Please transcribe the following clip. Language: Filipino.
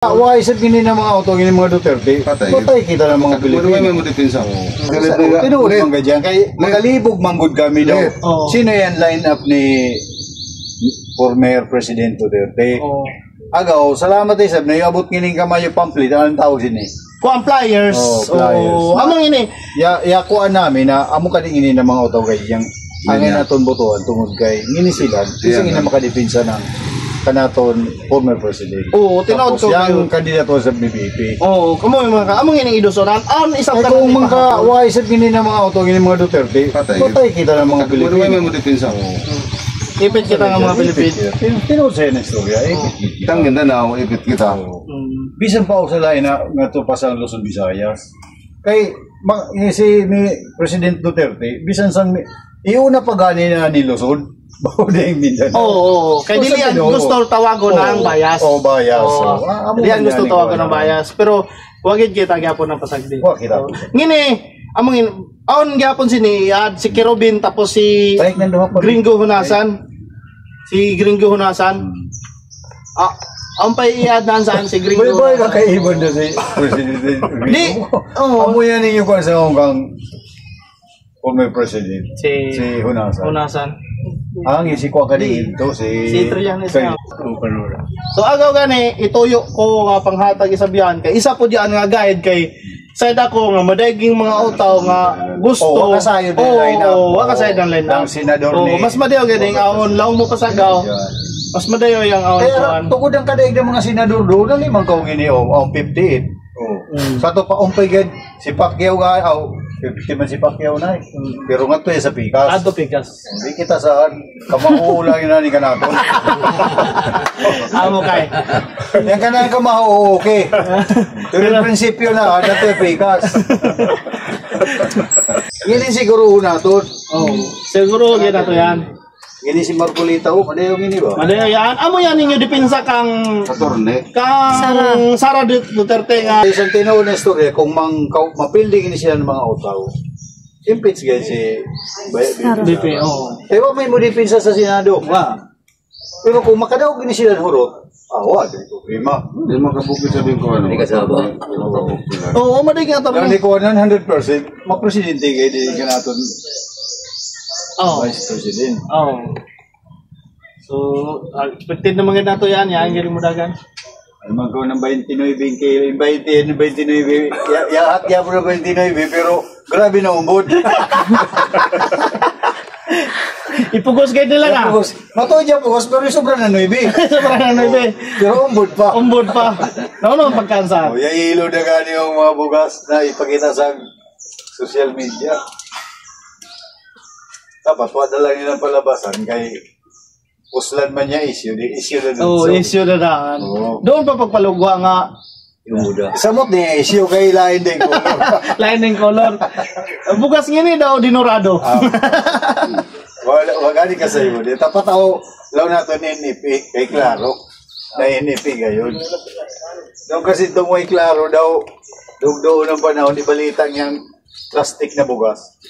Why isip gini ng mga auto gini mga Duterte? Patay kita ng mga Pilipino. May modipinsa mo. Tinuod man ganyan kay magalibog manggod kami daw. Sino yan line up ni former President Duterte? Agaw, salamat isab na iabot gining kamay yung pamphlet anong tawag sini? Kuan flyers. Among ini. Ya kuan namin na amo kading ini ng mga auto ganyan. Angin naton botohan tungod kay ngini sila. Kasi ngina makadipinsa ng kanaton former president. Oo, tinawag ko yung kandidato sa BBP. Oo, kamo yung mga among ini idosoran an isang kung mga wise gini ng mga auto gini mga Duterte. Patay kita ng mga Pilipino. May modipinsa mo. Ipit kita ng mga Pilipino. Tinuod sa yung istorya. Itang ganda na ako, ipit kita. Bisan pa ako sa lain na nga pa sa Luzon, Visayas. Kay si President Duterte, bisan sang iuna pa gani na ni Luzon. Oo, kay dili ang gusto tawagon ang bias. Oo, bias. Dili ang gusto tawagon ang bias, pero wagid kita gyapon ang pasagdi. Ngini, among aon gyapon sini si Kerobin tapos si Gringo Hunasan. Si Gringo Hunasan. Ang paiiad nan saan si Gringo. Boy, kakaibon na si President. Di, amo yan ninyo kung sa kang former president. Si Hunasan. Ang isi ko kani ito si Trillanes na. So agaw gani ituyo ko nga panghatag isabihan kay isa po diyan nga guide kay side ako nga madaging mga utaw nga gusto kasayod ng line up. Kasayod ng line up. Senador ni. Mas madayo gani awon law mo pasagaw. Mas madayo yang awon kuan. Tungod ang kadaig ng mga senador do na limang kaw gini ang 58. Sa to pa umpay gid si Pacquiao ga 50 man si Pacquiao na pero nga to sa Pikas. Ato Pikas. Hindi kita saan kamauulang yun na ni kanaton. Amo kay. Yan ka na kamau okay. Pero yung prinsipyo na to Pikas. Yan siguro naton. Siguro gid nato yan. Gini si Marcolita madayo gini ba? Madayo yan. Amo yan ninyo depensa kang Saturne. Kang Sara Duterte nga. Isang tinuod na istorya kung mapildi gini sila ng mga utaw. Impeach guys si BP. Ewa may modipinsa sa Senado. Pero kung makadaog gini sila ng hurot, wala problema. Hindi makabukit sabihin ko ano. Hindi kasaba. Oo, madig nga tabi. Hindi ko 100%. Mapresidente kayo din ka natin. Vice President. So, expected na mga nato yan. Yan, hindi mo dagan. Ay, magkaw ng 29 kilo. 29. Yahat niya po ng 29. Pero, grabe na umbod. Ipugos kayo nila nga. Matoy niya pugos, pero sobra na 9. Sobra na 9. Pero umbod pa. Umbod pa. Naman pagkansa. Ilo na gani yung mga bugas na ipakita sa social media. Tapos, wala lang yun ang palabasan kay puslan man niya issue na doon. Issue na daan. Doon pa pagpalugwa nga. Samot niya issue kay lain din color. Lain din color. Bukas ngini daw dinurado. Wag ani ka sa iyo. Tapat ako, law nato ni NFP kay Claro. Na NFP gayon. Doon kasi tungway Claro daw, doon ang panahon, ibalitang yung plastic na bugas.